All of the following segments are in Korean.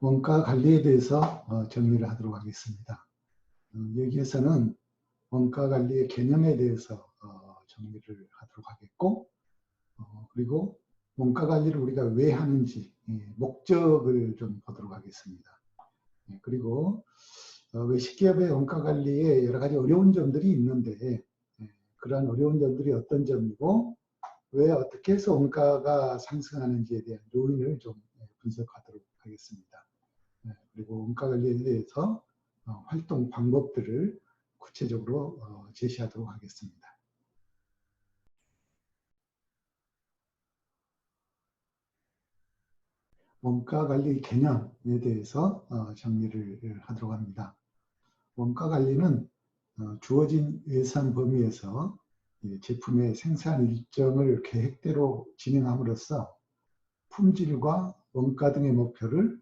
원가 관리에 대해서 정리를 하도록 하겠습니다. 여기에서는 원가 관리의 개념에 대해서 정리를 하도록 하겠고, 그리고 원가 관리를 우리가 왜 하는지 목적을 좀 보도록 하겠습니다. 그리고 외식기업의 원가 관리에 여러 가지 어려운 점들이 있는데, 그러한 어려운 점들이 어떤 점이고 왜 어떻게 해서 원가가 상승하는지에 대한 요인을 좀 분석하도록 하겠습니다. 그리고 원가 관리에 대해서 활동 방법들을 구체적으로 제시하도록 하겠습니다. 원가 관리 개념에 대해서 정리를 하도록 합니다. 원가 관리는 주어진 예산 범위에서 제품의 생산 일정을 계획대로 진행함으로써 품질과 원가 등의 목표를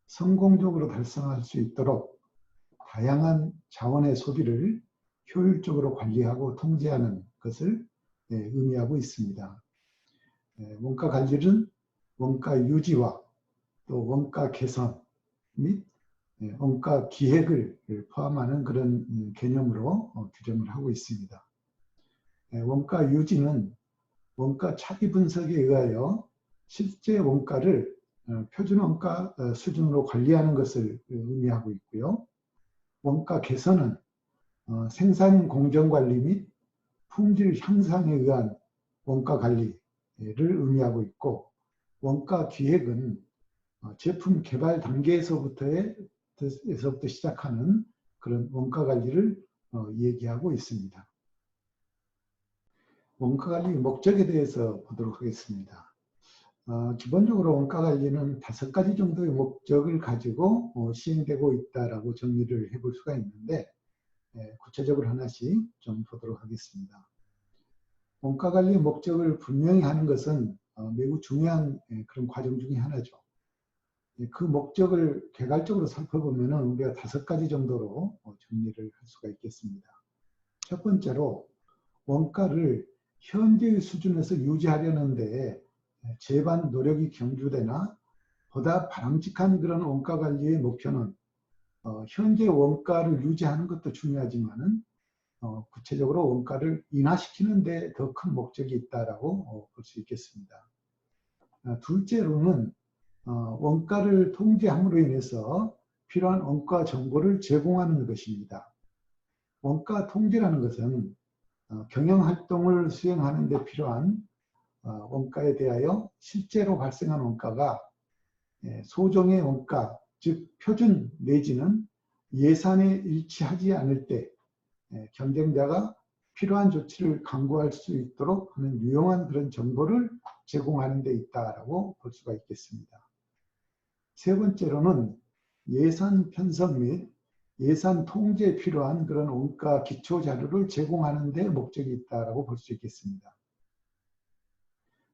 성공적으로 달성할 수 있도록 다양한 자원의 소비를 효율적으로 관리하고 통제하는 것을 의미하고 있습니다. 원가 관리는 원가 유지와 또 원가 개선 및 원가 기획을 포함하는 그런 개념으로 규정을 하고 있습니다. 원가 유지는 원가 차기 분석에 의하여 실제 원가를 표준 원가 수준으로 관리하는 것을 의미하고 있고요. 원가 개선은 생산 공정 관리 및 품질 향상에 의한 원가 관리를 의미하고 있고, 원가 기획은 제품 개발 단계에서부터 시작하는 그런 원가 관리를 얘기하고 있습니다. 원가 관리 목적에 대해서 보도록 하겠습니다. 기본적으로 원가 관리는 5가지 정도의 목적을 가지고 시행되고 있다라고 정리를 해볼 수가 있는데, 구체적으로 하나씩 좀 보도록 하겠습니다. 원가 관리의 목적을 분명히 하는 것은 매우 중요한 그런 과정 중에 하나죠. 그 목적을 개괄적으로 살펴보면 우리가 5가지 정도로 정리를 할 수가 있겠습니다. 첫 번째로 원가를 현재의 수준에서 유지하려는 데 제반 노력이 경주되나 보다 바람직한 그런 원가 관리의 목표는 현재 원가를 유지하는 것도 중요하지만 구체적으로 원가를 인하시키는 데 더 큰 목적이 있다라고 볼 수 있겠습니다. 둘째로는 원가를 통제함으로 인해서 필요한 원가 정보를 제공하는 것입니다. 원가 통제라는 것은 경영활동을 수행하는 데 필요한 원가에 대하여 실제로 발생한 원가가 소정의 원가, 즉 표준 내지는 예산에 일치하지 않을 때 경쟁자가 필요한 조치를 강구할 수 있도록 하는 유용한 그런 정보를 제공하는 데 있다라고 볼 수가 있겠습니다. 세 번째로는 예산 편성 및 예산 통제에 필요한 그런 원가 기초 자료를 제공하는 데 목적이 있다라고 볼 수 있겠습니다.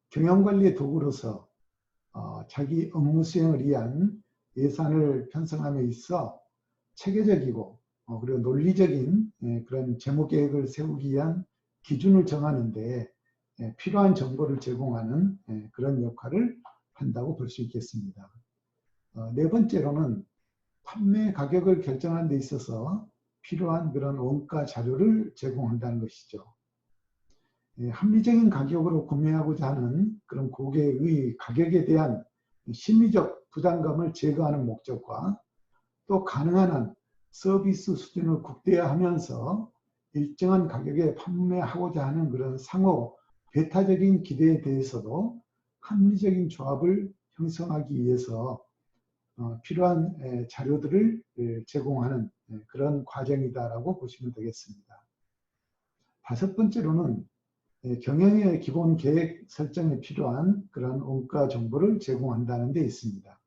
경영관리의 도구로서 자기 업무 수행을 위한 예산을 편성함에 있어 체계적이고 그리고 논리적인 그런 재무계획을 세우기 위한 기준을 정하는 데 필요한 정보를 제공하는 그런 역할을 한다고 볼 수 있겠습니다. 네 번째로는 판매 가격을 결정하는 데 있어서 필요한 그런 원가 자료를 제공한다는 것이죠. 합리적인 가격으로 구매하고자 하는 그런 고객의 가격에 대한 심리적 부담감을 제거하는 목적과 또 가능한 한 서비스 수준을 극대화하면서 일정한 가격에 판매하고자 하는 그런 상호 배타적인 기대에 대해서도 합리적인 조합을 형성하기 위해서 필요한 자료들을 제공하는 그런 과정이다라고 보시면 되겠습니다. 5번째로는 경영의 기본 계획 설정에 필요한 그런 원가 정보를 제공한다는 데 있습니다.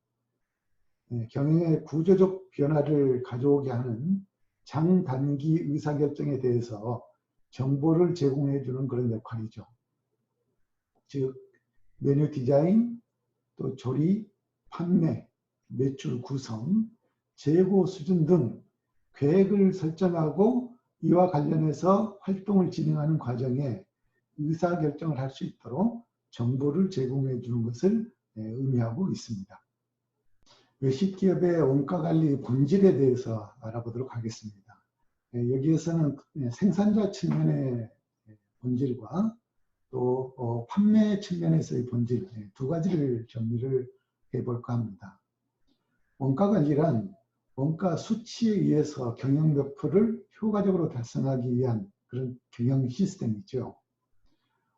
경영의 구조적 변화를 가져오게 하는 장단기 의사결정에 대해서 정보를 제공해 주는 그런 역할이죠. 즉 메뉴 디자인, 또 조리, 판매, 매출 구성, 재고 수준 등 계획을 설정하고 이와 관련해서 활동을 진행하는 과정에 의사결정을 할 수 있도록 정보를 제공해 주는 것을 의미하고 있습니다. 외식 기업의 원가 관리 본질에 대해서 알아보도록 하겠습니다. 여기에서는 생산자 측면의 본질과 또 판매 측면에서의 본질 두 가지를 정리를 해볼까 합니다. 원가 관리란 원가 수치에 의해서 경영 목표를 효과적으로 달성하기 위한 그런 경영 시스템이죠.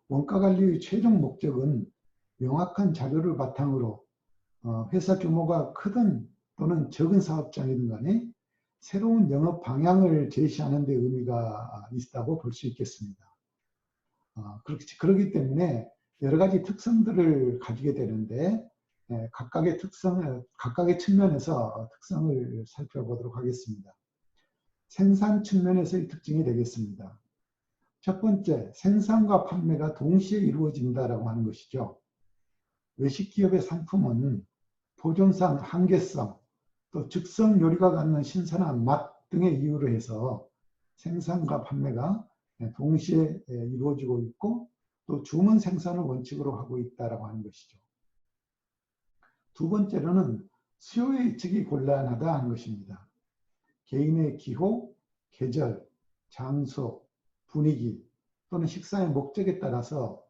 원가 관리의 최종 목적은 명확한 자료를 바탕으로 회사 규모가 크든 또는 적은 사업장이든 간에 새로운 영업 방향을 제시하는 데 의미가 있다고 볼 수 있겠습니다. 그렇기 때문에 여러 가지 특성들을 가지게 되는데 각각의 측면에서 특성을 살펴보도록 하겠습니다. 생산 측면에서의 특징이 되겠습니다. 첫 번째, 생산과 판매가 동시에 이루어진다라고 하는 것이죠. 외식기업의 상품은 보존성, 한계성, 또 즉석 요리가 갖는 신선한 맛 등의 이유로 해서 생산과 판매가 동시에 이루어지고 있고 또 주문 생산을 원칙으로 하고 있다고 하는 것이죠. 두 번째로는 수요 예측이 곤란하다 하는 것입니다. 개인의 기호, 계절, 장소, 분위기 또는 식사의 목적에 따라서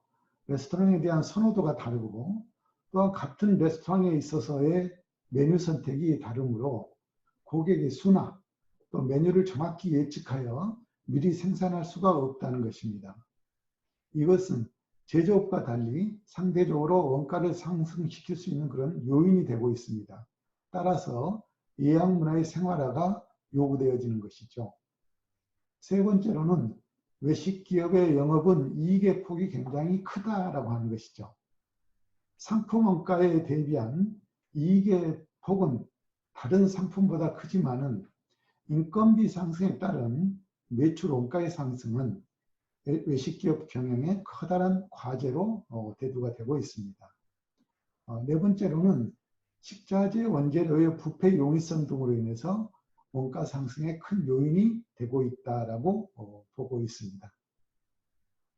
레스토랑에 대한 선호도가 다르고 또한 같은 레스토랑에 있어서의 메뉴 선택이 다르므로 고객의 수나 또 메뉴를 정확히 예측하여 미리 생산할 수가 없다는 것입니다. 이것은 제조업과 달리 상대적으로 원가를 상승시킬 수 있는 그런 요인이 되고 있습니다. 따라서 예약 문화의 생활화가 요구되어지는 것이죠. 세 번째로는 외식 기업의 영업은 이익의 폭이 굉장히 크다라고 하는 것이죠. 상품 원가에 대비한 이익의 폭은 다른 상품보다 크지만은 인건비 상승에 따른 매출 원가의 상승은 외식기업 경영의 커다란 과제로 대두가 되고 있습니다. 네 번째로는 식자재 원재료의 부패 용이성 등으로 인해서 원가 상승의 큰 요인이 되고 있다라고 보고 있습니다.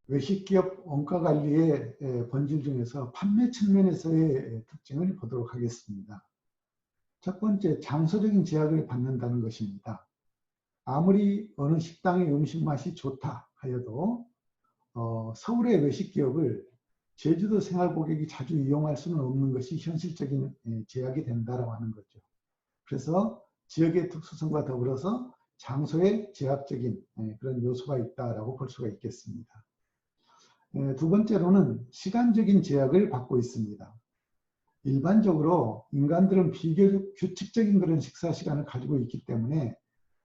외식기업 원가 관리의 본질 중에서 판매 측면에서의 특징을 보도록 하겠습니다. 첫 번째, 장소적인 제약을 받는다는 것입니다. 아무리 어느 식당의 음식 맛이 좋다 하여도 서울의 외식기업을 제주도 생활 고객이 자주 이용할 수는 없는 것이 현실적인 제약이 된다고 하는 거죠. 그래서 지역의 특수성과 더불어서 장소의 제약적인 그런 요소가 있다고 볼 수가 있겠습니다. 두 번째로는 시간적인 제약을 받고 있습니다. 일반적으로 인간들은 비교적 규칙적인 그런 식사 시간을 가지고 있기 때문에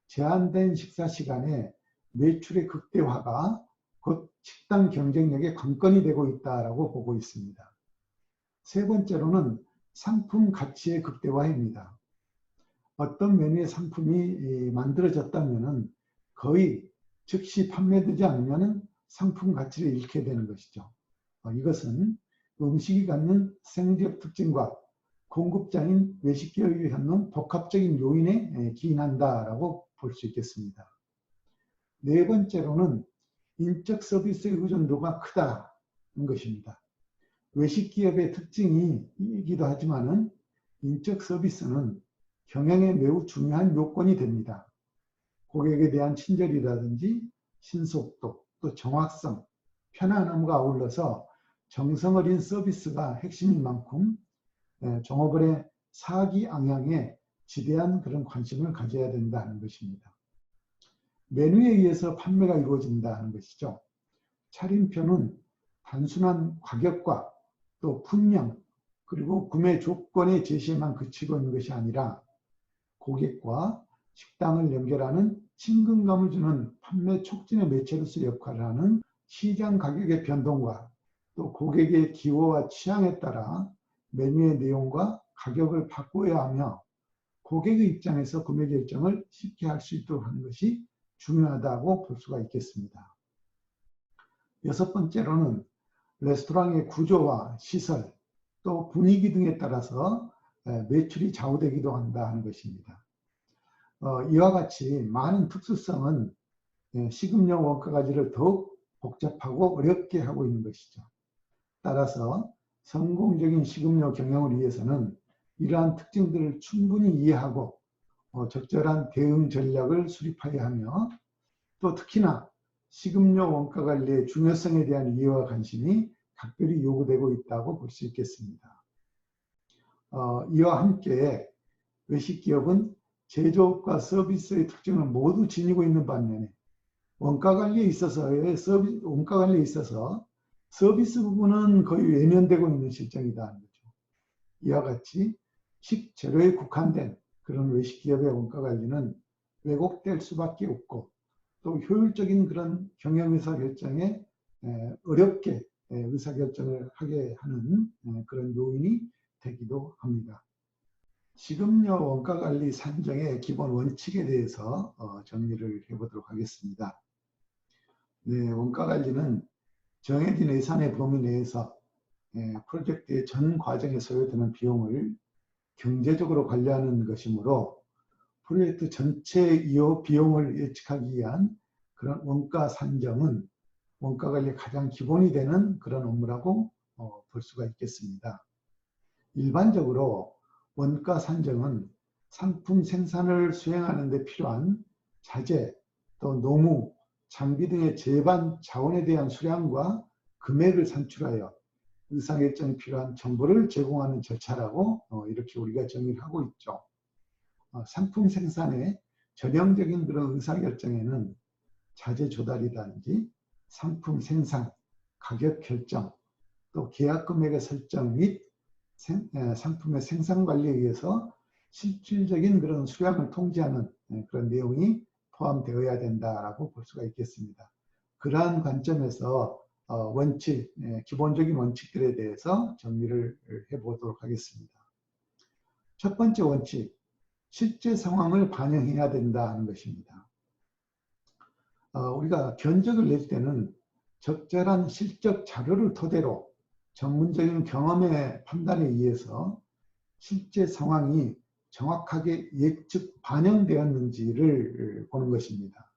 제한된 식사 시간에 매출의 극대화가 곧 식당 경쟁력의 관건이 되고 있다고 보고 있습니다. 세 번째로는 상품 가치의 극대화입니다. 어떤 메뉴의 상품이 만들어졌다면 거의 즉시 판매되지 않으면 상품 가치를 잃게 되는 것이죠. 이것은 음식이 갖는 생리적 특징과 공급자인 외식기업이 갖는 복합적인 요인에 기인한다라고 볼 수 있겠습니다. 네 번째로는 인적 서비스의 의존도가 크다는 것입니다. 외식기업의 특징이기도 하지만은 인적 서비스는 경영에 매우 중요한 요건이 됩니다. 고객에 대한 친절이라든지 신속도, 또 정확성, 편안함과 아울러서 정성 어린 서비스가 핵심인 만큼 종업원의 사기앙양에 지대한 그런 관심을 가져야 된다는 것입니다. 메뉴에 의해서 판매가 이루어진다는 것이죠. 차림표는 단순한 가격과 또 품명 그리고 구매 조건의 제시에만 그치고 있는 것이 아니라 고객과 식당을 연결하는 친근감을 주는 판매 촉진의 매체로서 역할을 하는 시장 가격의 변동과 또 고객의 기호와 취향에 따라 메뉴의 내용과 가격을 바꿔야 하며 고객의 입장에서 구매 결정을 쉽게 할 수 있도록 하는 것이 중요하다고 볼 수가 있겠습니다. 여섯 번째로는 레스토랑의 구조와 시설 또 분위기 등에 따라서 매출이 좌우되기도 한다는 것입니다. 이와 같이 많은 특수성은 식음료 원가 관리를 더욱 복잡하고 어렵게 하고 있는 것이죠. 따라서 성공적인 식음료 경영을 위해서는 이러한 특징들을 충분히 이해하고 적절한 대응 전략을 수립하여야 하며, 또 특히나 식음료 원가 관리의 중요성에 대한 이해와 관심이 각별히 요구되고 있다고 볼 수 있겠습니다. 이와 함께 외식기업은 제조업과 서비스의 특징을 모두 지니고 있는 반면에 원가 관리에 있어서 서비스 부분은 거의 외면되고 있는 실정이다. 이와 같이 식재료에 국한된 그런 외식기업의 원가 관리는 왜곡될 수밖에 없고, 또 효율적인 그런 경영 의사결정에 어렵게 의사결정을 하게 하는 그런 요인이 되기도 합니다. 식음료 원가관리 산정의 기본 원칙에 대해서 정리를 해보도록 하겠습니다. 네, 원가관리는 정해진 예산의 범위 내에서 프로젝트의 전 과정에 소요되는 비용을 경제적으로 관리하는 것이므로, 프로젝트 전체 비용을 예측하기 위한 그런 원가 산정은 원가 관리의 가장 기본이 되는 그런 업무라고 볼 수가 있겠습니다. 일반적으로 원가 산정은 상품 생산을 수행하는 데 필요한 자재, 또 노무, 장비 등의 재반 자원에 대한 수량과 금액을 산출하여 의사결정에 필요한 정보를 제공하는 절차라고 이렇게 우리가 정의를 하고 있죠. 상품 생산의 전형적인 그런 의사결정에는 자재 조달이라든지 상품 생산, 가격 결정, 또 계약 금액의 설정 및 상품의 생산 관리에 의해서 실질적인 그런 수량을 통제하는 그런 내용이 포함되어야 된다라고 볼 수가 있겠습니다. 그러한 관점에서 기본적인 원칙들에 대해서 정리를 해보도록 하겠습니다. 첫 번째 원칙, 실제 상황을 반영해야 된다는 것입니다. 우리가 견적을 낼 때는 적절한 실적 자료를 토대로 전문적인 경험의 판단에 의해서 실제 상황이 정확하게 예측 반영되었는지를 보는 것입니다.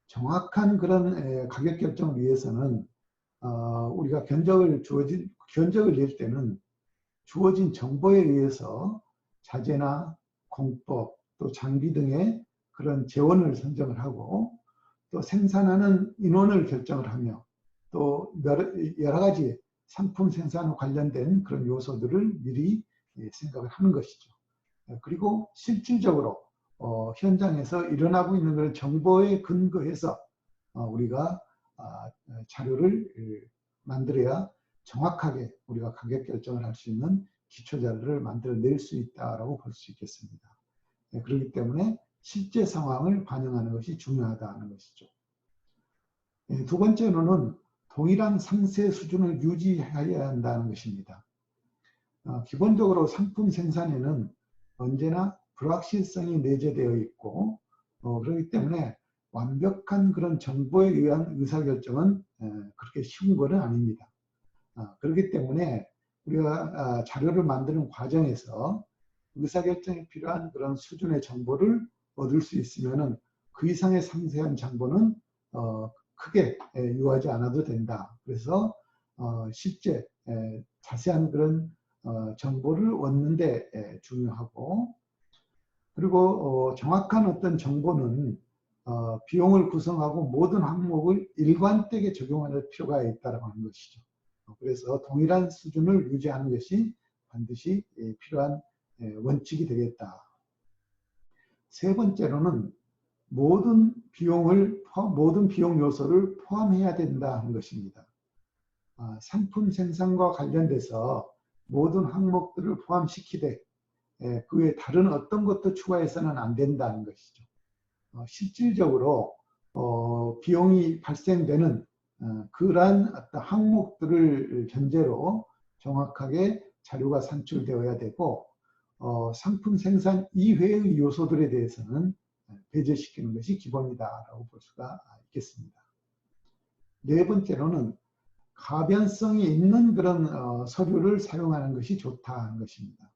정확한 그런 가격 결정을 위해서는 우리가 견적을 낼 때는 주어진 정보에 의해서 자재나 공법, 또 장비 등의 그런 재원을 선정을 하고, 또 생산하는 인원을 결정을 하며, 또 여러 가지 상품 생산과 관련된 그런 요소들을 미리 생각을 하는 것이죠. 그리고 실질적으로 현장에서 일어나고 있는 그런 정보에 근거해서 우리가 자료를 만들어야 정확하게 우리가 가격 결정을 할 수 있는 기초 자료를 만들어낼 수 있다고 볼 수 있겠습니다. 그렇기 때문에 실제 상황을 반영하는 것이 중요하다는 것이죠. 두 번째로는 동일한 상세 수준을 유지해야 한다는 것입니다. 기본적으로 상품 생산에는 언제나 불확실성이 내재되어 있고, 그렇기 때문에 완벽한 그런 정보에 의한 의사결정은 그렇게 쉬운 것은 아닙니다. 그렇기 때문에 우리가 자료를 만드는 과정에서 의사결정에 필요한 그런 수준의 정보를 얻을 수 있으면 그 이상의 상세한 정보는 크게 요하지 않아도 된다. 그래서 실제 자세한 그런 정보를 얻는데 중요하고, 그리고 정확한 어떤 정보는 비용을 구성하고 모든 항목을 일관되게 적용할 필요가 있다고 하는 것이죠. 그래서 동일한 수준을 유지하는 것이 반드시 필요한 원칙이 되겠다. 세 번째로는 모든 비용 요소를 포함해야 된다는 것입니다. 상품 생산과 관련돼서 모든 항목들을 포함시키되 그 외에 다른 어떤 것도 추가해서는 안 된다는 것이죠. 실질적으로 비용이 발생되는 그러한 어떤 항목들을 전제로 정확하게 자료가 산출되어야 되고, 상품 생산 이외의 요소들에 대해서는 배제시키는 것이 기본이다라고 볼 수가 있겠습니다. 네 번째로는 가변성이 있는 그런 서류를 사용하는 것이 좋다는 것입니다.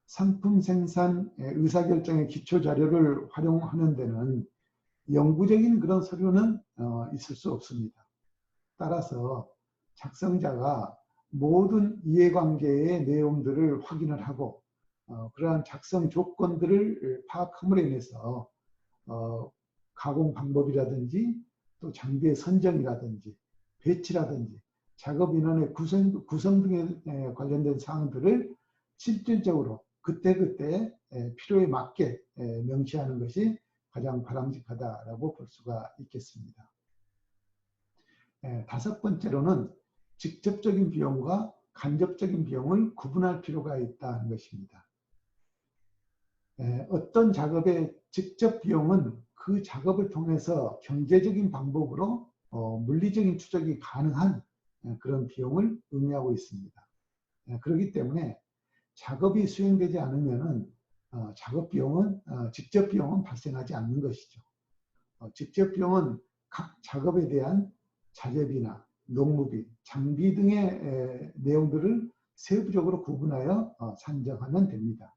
상품 생산 의사결정의 기초 자료를 활용하는 데는 영구적인 그런 서류는 있을 수 없습니다. 따라서 작성자가 모든 이해관계의 내용들을 확인을 하고 그러한 작성 조건들을 파악함으로 인해서 가공 방법이라든지 또 장비의 선정이라든지 배치라든지 작업 인원의 구성 등에 관련된 사항들을 실질적으로 그때그때 필요에 맞게 명시하는 것이 가장 바람직하다라고 볼 수가 있겠습니다. 다섯 번째로는 직접적인 비용과 간접적인 비용을 구분할 필요가 있다는 것입니다. 어떤 작업의 직접 비용은 그 작업을 통해서 경제적인 방법으로 물리적인 추적이 가능한 그런 비용을 의미하고 있습니다. 그렇기 때문에 작업이 수행되지 않으면 작업 비용은 직접 비용은 발생하지 않는 것이죠. 직접 비용은 각 작업에 대한 자재비나 농무비, 장비 등의 내용들을 세부적으로 구분하여 산정하면 됩니다.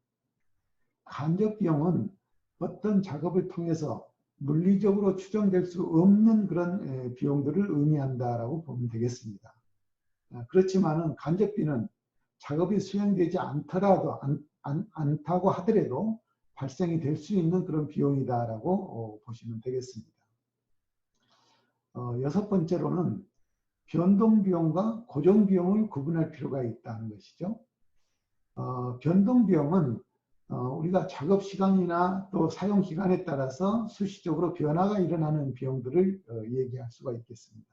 간접 비용은 어떤 작업을 통해서 물리적으로 추정될 수 없는 그런 비용들을 의미한다라고 보면 되겠습니다. 그렇지만은 간접비는 작업이 수행되지 않다고 하더라도 발생이 될 수 있는 그런 비용이다라고 보시면 되겠습니다. 여섯 번째로는 변동비용과 고정비용을 구분할 필요가 있다는 것이죠. 변동비용은 우리가 작업 시간이나 또 사용 기간에 따라서 수시적으로 변화가 일어나는 비용들을 얘기할 수가 있겠습니다.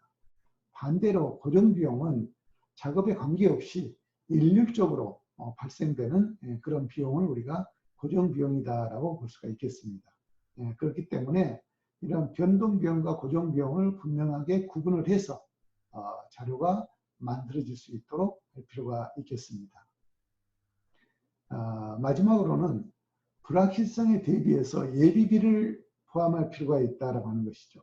반대로 고정비용은 작업에 관계없이 일률적으로 발생되는 그런 비용을 우리가 고정비용이다라고 볼 수가 있겠습니다. 그렇기 때문에 이런 변동비용과 고정비용을 분명하게 구분을 해서 자료가 만들어질 수 있도록 할 필요가 있겠습니다. 마지막으로는 불확실성에 대비해서 예비비를 포함할 필요가 있다고 하는 것이죠.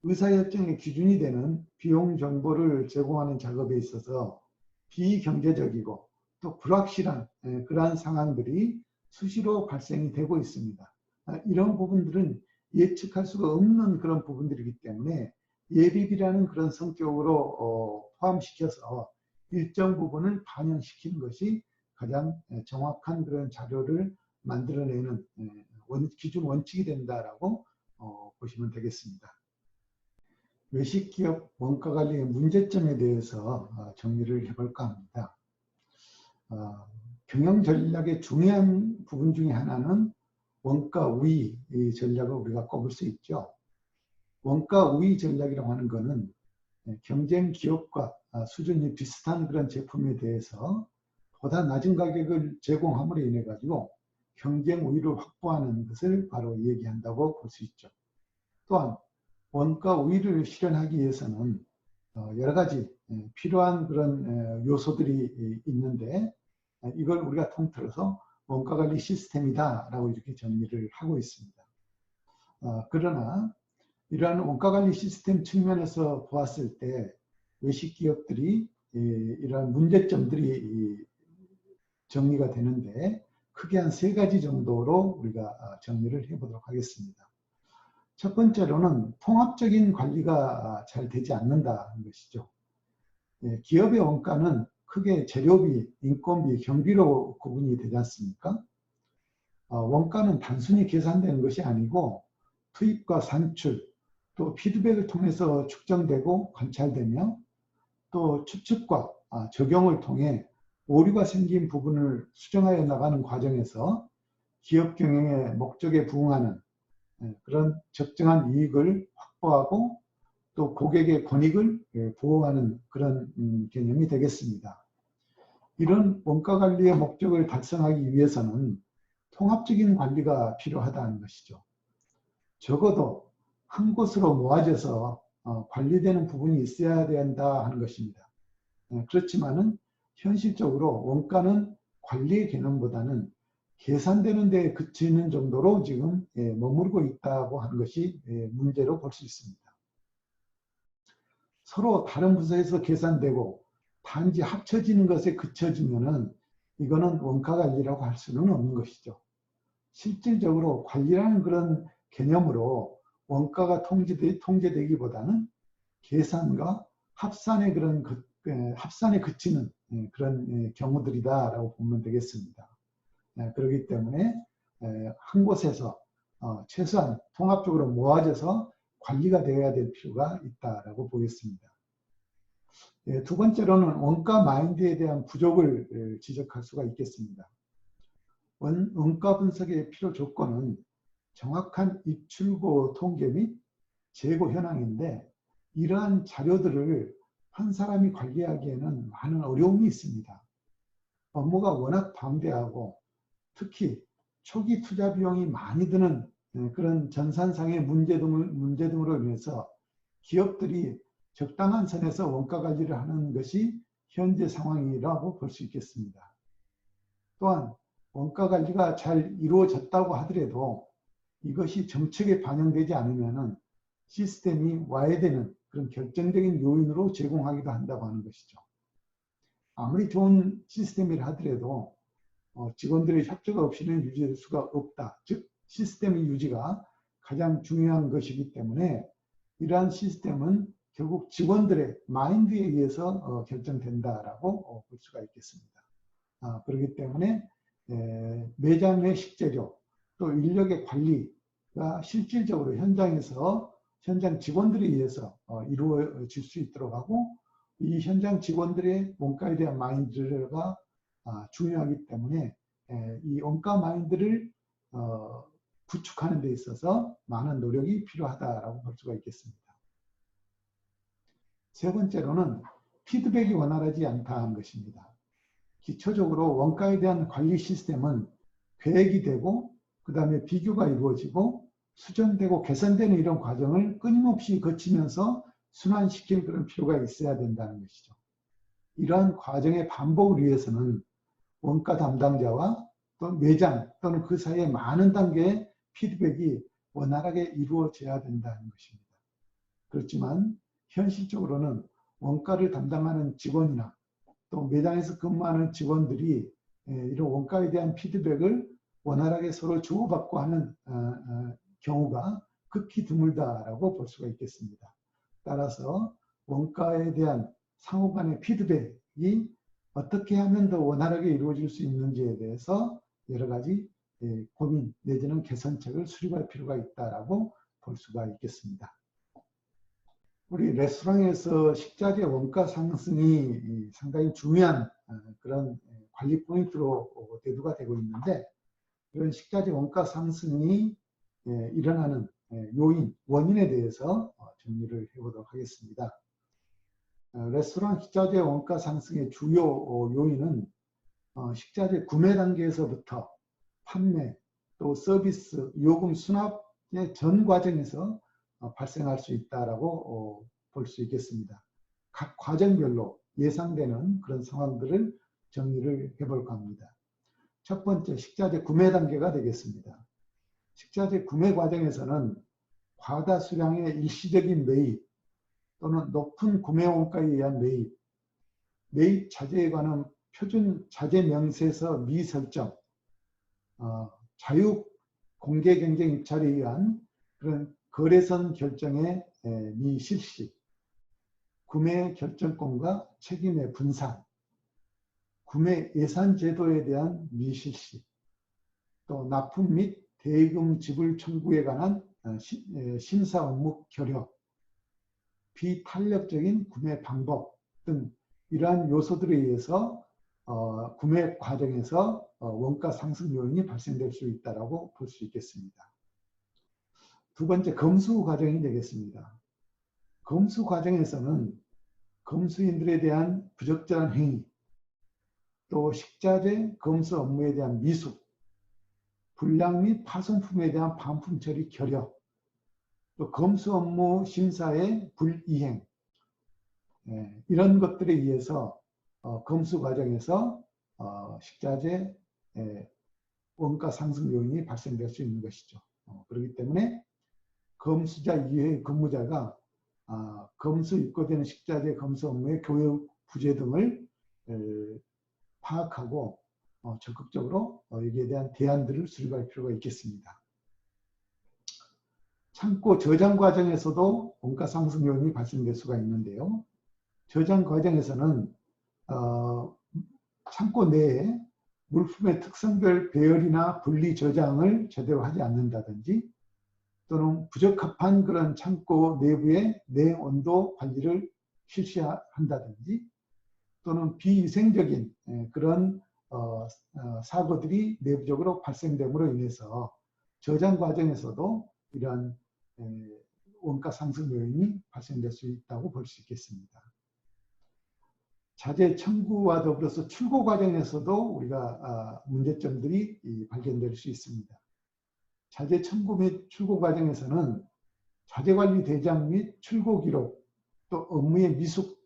의사협정의 기준이 되는 비용 정보를 제공하는 작업에 있어서 비경제적이고 또 불확실한 그러한 상황들이 수시로 발생이 되고 있습니다. 이런 부분들은 예측할 수가 없는 그런 부분들이기 때문에 예비비라는 그런 성격으로 포함시켜서 일정 부분을 반영시키는 것이 가장 정확한 그런 자료를 만들어내는 기준 원칙이 된다라고 보시면 되겠습니다. 외식기업 원가관리의 문제점에 대해서 정리를 해볼까 합니다. 경영전략의 중요한 부분 중에 하나는 원가 우위 전략을 우리가 꼽을 수 있죠. 원가 우위 전략이라고 하는 것은 경쟁 기업과 수준이 비슷한 그런 제품에 대해서 보다 낮은 가격을 제공함으로 인해 가지고 경쟁 우위를 확보하는 것을 바로 얘기한다고 볼 수 있죠. 또한 원가 우위를 실현하기 위해서는 여러 가지 필요한 그런 요소들이 있는데 이걸 우리가 통틀어서 원가관리 시스템이다라고 이렇게 정리를 하고 있습니다. 그러나 이러한 원가관리 시스템 측면에서 보았을 때 외식기업들이 이러한 문제점들이 정리가 되는데 크게 한 세 가지 정도로 우리가 정리를 해보도록 하겠습니다. 첫 번째로는 통합적인 관리가 잘 되지 않는다는 것이죠. 기업의 원가는 크게 재료비, 인건비, 경비로 구분이 되지 않습니까? 원가는 단순히 계산되는 것이 아니고 투입과 산출, 또 피드백을 통해서 측정되고 관찰되며 또 추측과 적용을 통해 오류가 생긴 부분을 수정하여 나가는 과정에서 기업 경영의 목적에 부응하는 그런 적정한 이익을 확보하고 또 고객의 권익을 보호하는 그런 개념이 되겠습니다. 이런 원가관리의 목적을 달성하기 위해서는 통합적인 관리가 필요하다는 것이죠. 적어도 한 곳으로 모아져서 관리되는 부분이 있어야 된다 하는 것입니다. 그렇지만은 현실적으로 원가는 관리의 개념보다는 계산되는 데 그치는 정도로 지금 머무르고 있다고 하는 것이 문제로 볼 수 있습니다. 서로 다른 부서에서 계산되고 단지 합쳐지는 것에 그쳐지면은 이거는 원가관리라고 할 수는 없는 것이죠. 실질적으로 관리라는 그런 개념으로 원가가 통제되기보다는 계산과 합산에 그치는 그런 경우들이다라고 보면 되겠습니다. 그렇기 때문에 한 곳에서 최소한 통합적으로 모아져서 관리가 되어야 될 필요가 있다라고 보겠습니다. 두 번째로는 원가 마인드에 대한 부족을 지적할 수가 있겠습니다. 원가 분석의 필요 조건은 정확한 입출고 통계 및 재고 현황인데 이러한 자료들을 한 사람이 관리하기에는 많은 어려움이 있습니다. 업무가 워낙 방대하고 특히 초기 투자 비용이 많이 드는 그런 전산상의 문제 등으로 인해서 기업들이 적당한 선에서 원가 관리를 하는 것이 현재 상황이라고 볼 수 있겠습니다. 또한 원가 관리가 잘 이루어졌다고 하더라도 이것이 정책에 반영되지 않으면 시스템이 와해되는 그런 결정적인 요인으로 제공하기도 한다고 하는 것이죠. 아무리 좋은 시스템이라 하더라도 직원들의 협조 없이는 유지될 수가 없다. 즉 시스템의 유지가 가장 중요한 것이기 때문에 이러한 시스템은 결국 직원들의 마인드에 의해서 결정된다라고 볼 수가 있겠습니다. 그렇기 때문에 매장 내 식재료 또 인력의 관리가 실질적으로 현장에서 현장 직원들에 의해서 이루어질 수 있도록 하고 이 현장 직원들의 원가에 대한 마인드가 중요하기 때문에 이 원가 마인드를 구축하는 데 있어서 많은 노력이 필요하다라고 볼 수가 있겠습니다. 세 번째로는 피드백이 원활하지 않다는 것입니다. 기초적으로 원가에 대한 관리 시스템은 계획이 되고 그 다음에 비교가 이루어지고 수정되고 개선되는 이런 과정을 끊임없이 거치면서 순환시킬 그런 필요가 있어야 된다는 것이죠. 이러한 과정의 반복을 위해서는 원가 담당자와 또 매장 또는 그 사이에 많은 단계의 피드백이 원활하게 이루어져야 된다는 것입니다. 그렇지만 현실적으로는 원가를 담당하는 직원이나 또 매장에서 근무하는 직원들이 이런 원가에 대한 피드백을 원활하게 서로 주고받고 하는 경우가 극히 드물다라고 볼 수가 있겠습니다. 따라서 원가에 대한 상호 간의 피드백이 어떻게 하면 더 원활하게 이루어질 수 있는지에 대해서 여러 가지 고민 내지는 개선책을 수립할 필요가 있다라고 볼 수가 있겠습니다. 우리 레스토랑에서 식자재 원가 상승이 상당히 중요한 그런 관리 포인트로 대두가 되고 있는데 이런 식자재 원가 상승이 일어나는 요인, 원인에 대해서 정리를 해보도록 하겠습니다. 레스토랑 식자재 원가 상승의 주요 요인은 식자재 구매 단계에서부터 판매, 또 서비스, 요금 수납의 전 과정에서 발생할 수 있다라고 볼 수 있겠습니다. 각 과정별로 예상되는 그런 상황들을 정리를 해볼까 합니다. 첫 번째, 식자재 구매 단계가 되겠습니다. 식자재 구매 과정에서는 과다 수량의 일시적인 매입 또는 높은 구매 원가에 의한 매입, 매입 자재에 관한 표준 자재 명세서 미설정, 자유 공개 경쟁 입찰에 의한 그런 거래선 결정의 미실시, 구매 결정권과 책임의 분산, 구매 예산 제도에 대한 미실시, 또 납품 및 대금 지불 청구에 관한 심사 업무 결여, 비탄력적인 구매 방법 등 이러한 요소들에 의해서 구매 과정에서 원가 상승 요인이 발생될 수 있다고 볼 수 있겠습니다. 두 번째, 검수 과정이 되겠습니다. 검수 과정에서는 검수인들에 대한 부적절한 행위, 또 식자재 검수 업무에 대한 미숙, 불량 및 파손품에 대한 반품 처리 결여, 또 검수 업무 심사의 불이행, 이런 것들에 의해서 검수 과정에서 식자재 원가 상승 요인이 발생될 수 있는 것이죠. 그렇기 때문에 검수자 이외의 근무자가 검수 입고되는 식자재 검수 업무의 교육 부재 등을 파악하고 적극적으로 여기에 대한 대안들을 수립할 필요가 있겠습니다. 창고 저장 과정에서도 원가 상승 요인이 발생될 수가 있는데요. 저장 과정에서는 창고 내에 물품의 특성별 배열이나 분리 저장을 제대로 하지 않는다든지, 또는 부적합한 그런 창고 내부의 내온도 관리를 실시한다든지, 또는 비위생적인 그런 사고들이 내부적으로 발생됨으로 인해서 저장 과정에서도 이러한 원가 상승 요인이 발생될 수 있다고 볼 수 있겠습니다. 자재 청구와 더불어서 출고 과정에서도 우리가 문제점들이 발견될 수 있습니다. 자재 청구 및 출고 과정에서는 자재관리 대장 및 출고 기록, 또 업무의 미숙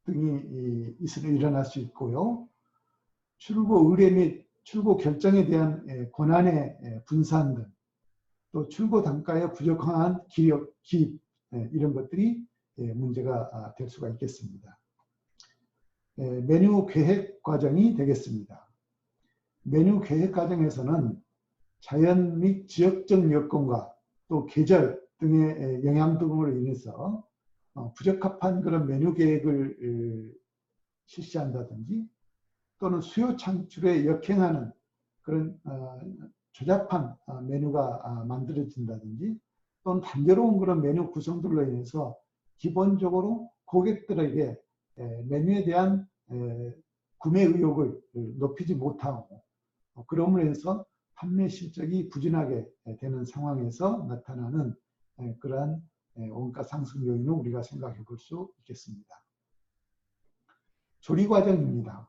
등이 일어날 수 있고요. 출고 의뢰 및 출고 결정에 대한 권한의 분산 등, 또 출고 단가의 부적합한 기입, 이런 것들이 문제가 될 수가 있겠습니다. 메뉴 계획 과정이 되겠습니다. 메뉴 계획 과정에서는 자연 및 지역적 여건과 또 계절 등의 영향 등으로 인해서 부적합한 그런 메뉴 계획을 실시한다든지, 또는 수요 창출에 역행하는 그런 조잡한 메뉴가 만들어진다든지, 또는 단조로운 그런 메뉴 구성들로 인해서 기본적으로 고객들에게 메뉴에 대한 구매 의욕을 높이지 못하고, 그럼으로 해서 판매 실적이 부진하게 되는 상황에서 나타나는 그러한 원가 상승 요인을 우리가 생각해 볼 수 있겠습니다. 조리 과정입니다.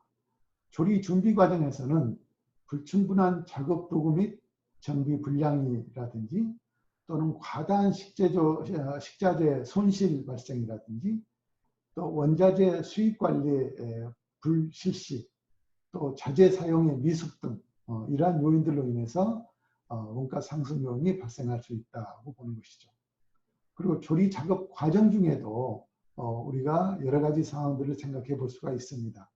조리 준비 과정에서는 불충분한 작업 도구 및 정비 불량이라든지, 또는 과다한 식자재 손실 발생이라든지, 또 원자재 수입 관리의 불실시, 또 자재 사용의 미숙 등 이러한 요인들로 인해서 원가 상승 요인이 발생할 수 있다고 보는 것이죠. 그리고 조리 작업 과정 중에도 우리가 여러 가지 상황들을 생각해 볼 수가 있습니다.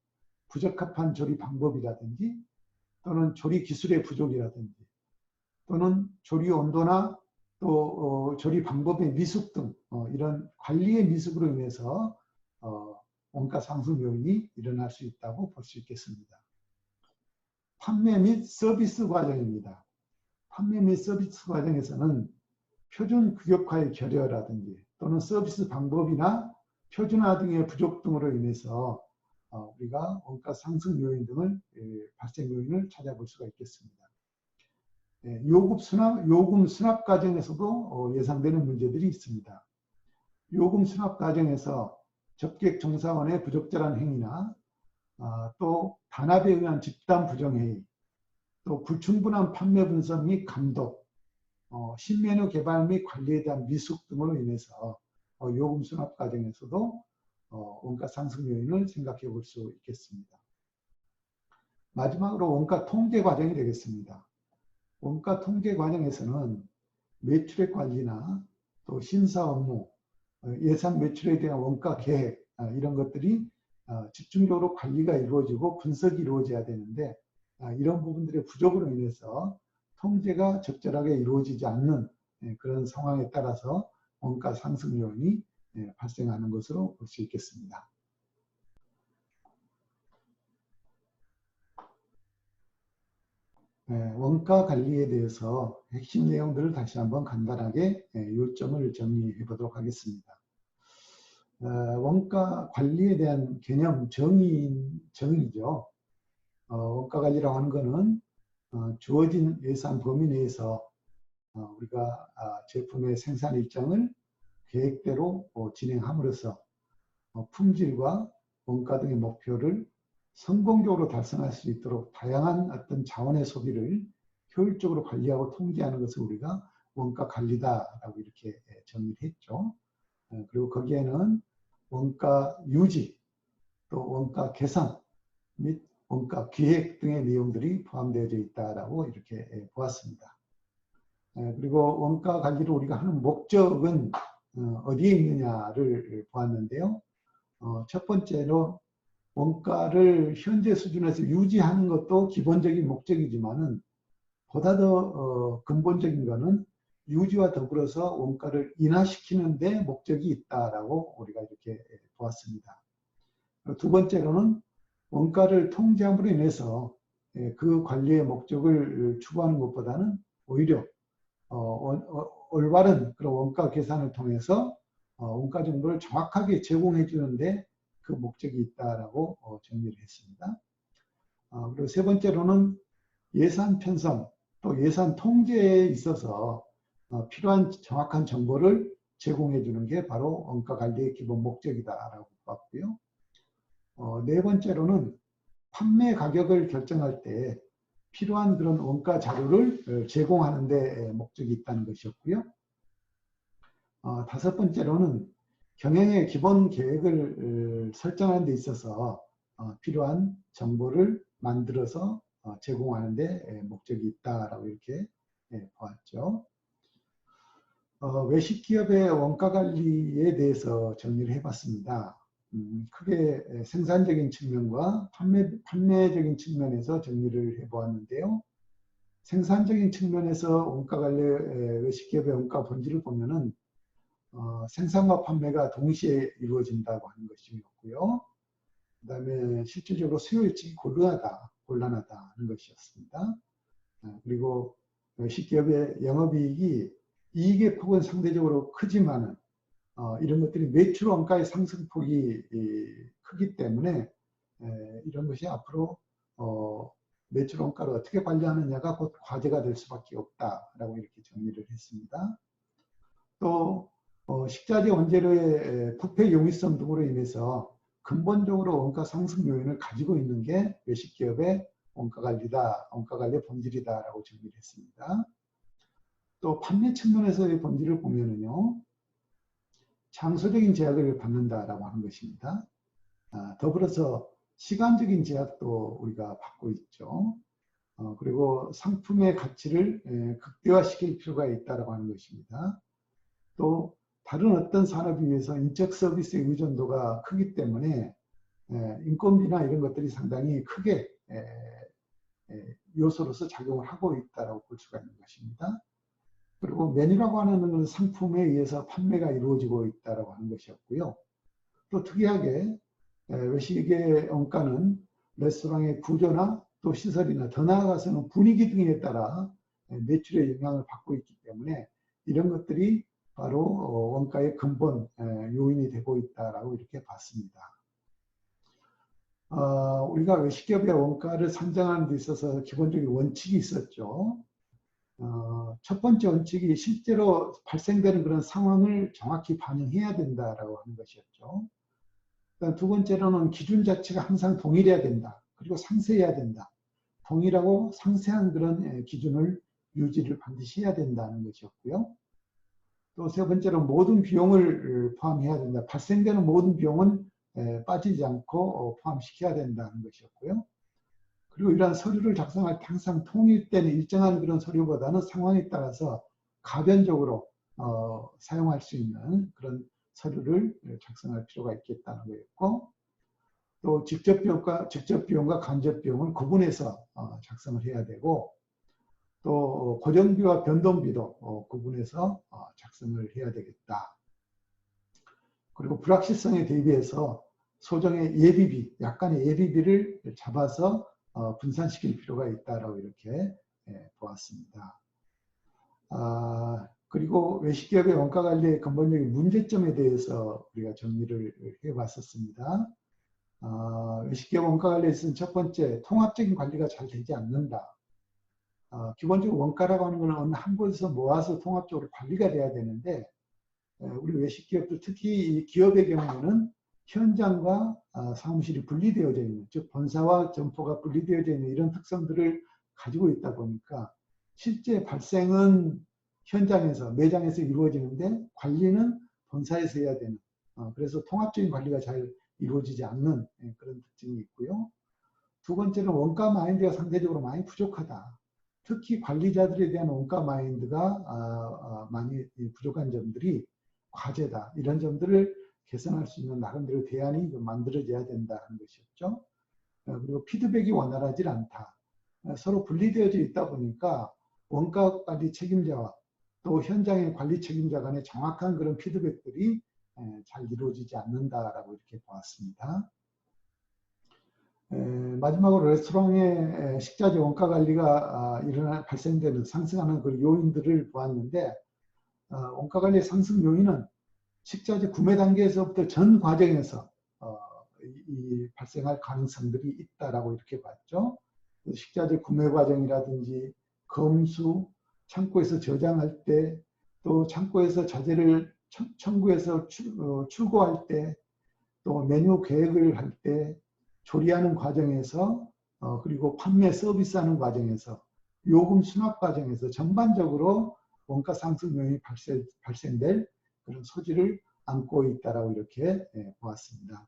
부적합한 조리 방법이라든지, 또는 조리 기술의 부족이라든지, 또는 조리 온도나 또 조리 방법의 미숙 등 이런 관리의 미숙으로 인해서 원가 상승 요인이 일어날 수 있다고 볼 수 있겠습니다. 판매 및 서비스 과정입니다. 판매 및 서비스 과정에서는 표준 규격화의 결여라든지, 또는 서비스 방법이나 표준화 등의 부족 등으로 인해서 우리가 원가 상승 요인 등을 발생 요인을 찾아볼 수가 있겠습니다. 요금 수납 과정에서도 예상되는 문제들이 있습니다. 요금 수납 과정에서 접객 종사원의 부적절한 행위나 또 단합에 의한 집단 부정행위, 또 불충분한 판매 분석 및 감독, 신메뉴 개발 및 관리에 대한 미숙 등으로 인해서 요금 수납 과정에서도 원가 상승 요인을 생각해 볼 수 있겠습니다. 마지막으로 원가 통계 과정이 되겠습니다. 원가 통계 과정에서는 매출액 관리나 또 심사 업무, 예상 매출에 대한 원가 계획, 이런 것들이 집중적으로 관리가 이루어지고 분석이 이루어져야 되는데, 이런 부분들의 부족으로 인해서 통제가 적절하게 이루어지지 않는 그런 상황에 따라서 원가 상승 요인이 발생하는 것으로 볼 수 있겠습니다. 원가 관리에 대해서 핵심 내용들을 다시 한번 간단하게 요점을 정리해 보도록 하겠습니다. 원가 관리에 대한 개념 정의죠. 원가 관리라고 하는 것은 주어진 예산 범위 내에서 우리가 제품의 생산 일정을 계획대로 진행함으로써 품질과 원가 등의 목표를 성공적으로 달성할 수 있도록 다양한 어떤 자원의 소비를 효율적으로 관리하고 통제하는 것을 우리가 원가 관리다라고 이렇게 정의를 했죠. 그리고 거기에는 원가 유지, 또 원가 개선 및 원가 기획 등의 내용들이 포함되어 있다라고 이렇게 보았습니다. 그리고 원가 관리를 우리가 하는 목적은 어디에 있느냐를 보았는데요. 첫 번째로 원가를 현재 수준에서 유지하는 것도 기본적인 목적이지만은 보다 더 근본적인 것은 유지와 더불어서 원가를 인하시키는 데 목적이 있다라고 우리가 이렇게 보았습니다. 두 번째로는 원가를 통제함으로 인해서 그 관리의 목적을 추구하는 것보다는 오히려 올바른 그런 원가 계산을 통해서 원가 정보를 정확하게 제공해 주는데 그 목적이 있다라고 정리를 했습니다. 그리고 세 번째로는 예산 편성 또 예산 통제에 있어서 필요한 정확한 정보를 제공해 주는 게 바로 원가 관리의 기본 목적이다라고 봤고요. 네 번째로는 판매 가격을 결정할 때 필요한 그런 원가 자료를 제공하는 데 목적이 있다는 것이었고요. 다섯 번째로는 경영의 기본 계획을 설정하는 데 있어서 필요한 정보를 만들어서 제공하는 데 목적이 있다라고 이렇게 보았죠. 외식 기업의 원가 관리에 대해서 정리를 해봤습니다. 크게 생산적인 측면과 판매적인 측면에서 정리를 해보았는데요. 생산적인 측면에서 원가 관리, 외식기업의 원가 본질을 보면은 생산과 판매가 동시에 이루어진다고 하는 것이었고요. 그 다음에 실질적으로 수요 일정이 곤란하다 하는 것이었습니다. 그리고 외식기업의 영업이익이 이익의 폭은 상대적으로 크지만은 이런 것들이 매출 원가의 상승폭이 크기 때문에 이런 것이 앞으로 매출 원가를 어떻게 관리하느냐가 곧 과제가 될 수밖에 없다라고 이렇게 정리를 했습니다. 또 식자재 원재료의 부패 용이성 등으로 인해서 근본적으로 원가 상승 요인을 가지고 있는 게 외식기업의 원가 관리의 본질이다라고 정리를 했습니다. 또 판매 측면에서의 본질을 보면은요, 장소적인 제약을 받는다라고 하는 것입니다. 더불어서 시간적인 제약도 우리가 받고 있죠. 그리고 상품의 가치를 극대화시킬 필요가 있다고 하는 것입니다. 또 다른 어떤 산업에 비해서 인적 서비스의 의존도가 크기 때문에 인건비나 이런 것들이 상당히 크게 요소로서 작용을 하고 있다고 볼 수가 있는 것입니다. 그리고 메뉴라고 하는 것은 상품에 의해서 판매가 이루어지고 있다고 하는 것이었고요. 또 특이하게 외식의 원가는 레스토랑의 구조나 또 시설이나 더 나아가서는 분위기 등에 따라 매출에 영향을 받고 있기 때문에 이런 것들이 바로 원가의 근본 요인이 되고 있다라고 이렇게 봤습니다. 우리가 외식기업의 원가를 산정하는 데 있어서 기본적인 원칙이 있었죠. 첫 번째 원칙이 실제로 발생되는 그런 상황을 정확히 반영해야 된다라고 하는 것이었죠. 두 번째로는 기준 자체가 항상 동일해야 된다. 그리고 상세해야 된다. 동일하고 상세한 그런 기준을 유지를 반드시 해야 된다는 것이었고요. 또 세 번째로 모든 비용을 포함해야 된다. 발생되는 모든 비용은 빠지지 않고 포함시켜야 된다는 것이었고요. 그리고 이러한 서류를 작성할 때 항상 통일된 일정한 그런 서류보다는 상황에 따라서 가변적으로 사용할 수 있는 그런 서류를 작성할 필요가 있겠다는 거였고, 또 직접 비용과 간접 비용을 구분해서 작성을 해야 되고, 또 고정비와 변동비도 구분해서 작성을 해야 되겠다. 그리고 불확실성에 대비해서 소정의 예비비, 약간의 예비비를 잡아서 분산시킬 필요가 있다라고 이렇게 보았습니다. 그리고 외식기업의 원가 관리의 근본적인 문제점에 대해서 우리가 정리를 해봤었습니다. 외식기업 원가 관리에 있어서는 첫 번째, 통합적인 관리가 잘 되지 않는다. 기본적으로 원가라고 하는 것은 한 곳에서 모아서 통합적으로 관리가 돼야 되는데, 우리 외식기업들 특히 이 기업의 경우에는 현장과 사무실이 분리되어져 있는, 즉 본사와 점포가 분리되어져 있는 이런 특성들을 가지고 있다 보니까 실제 발생은 현장에서, 매장에서 이루어지는데 관리는 본사에서 해야 되는, 그래서 통합적인 관리가 잘 이루어지지 않는 그런 특징이 있고요. 두 번째는 원가 마인드가 상대적으로 많이 부족하다. 특히 관리자들에 대한 원가 마인드가 많이 부족한 점들이 과제다. 이런 점들을 개선할 수 있는 나름대로 대안이 만들어져야 된다는 것이었죠. 그리고 피드백이 원활하지 않다. 서로 분리되어져 있다 보니까 원가 관리 책임자와 또 현장의 관리 책임자 간의 정확한 그런 피드백들이 잘 이루어지지 않는다라고 이렇게 보았습니다. 마지막으로 레스토랑의 식자재 원가 관리가 발생되는 상승하는 그 요인들을 보았는데, 원가 관리 상승 요인은 식자재 구매 단계에서부터 전 과정에서 발생할 가능성들이 있다라고 이렇게 봤죠. 식자재 구매 과정이라든지 검수, 창고에서 저장할 때, 또 창고에서 자재를 청구해서 출고할 때, 또 메뉴 계획을 할 때, 조리하는 과정에서, 그리고 판매 서비스하는 과정에서, 요금 수납 과정에서 전반적으로 원가 상승 요인이 발생될 그런 소지를 안고 있다라고 이렇게 보았습니다.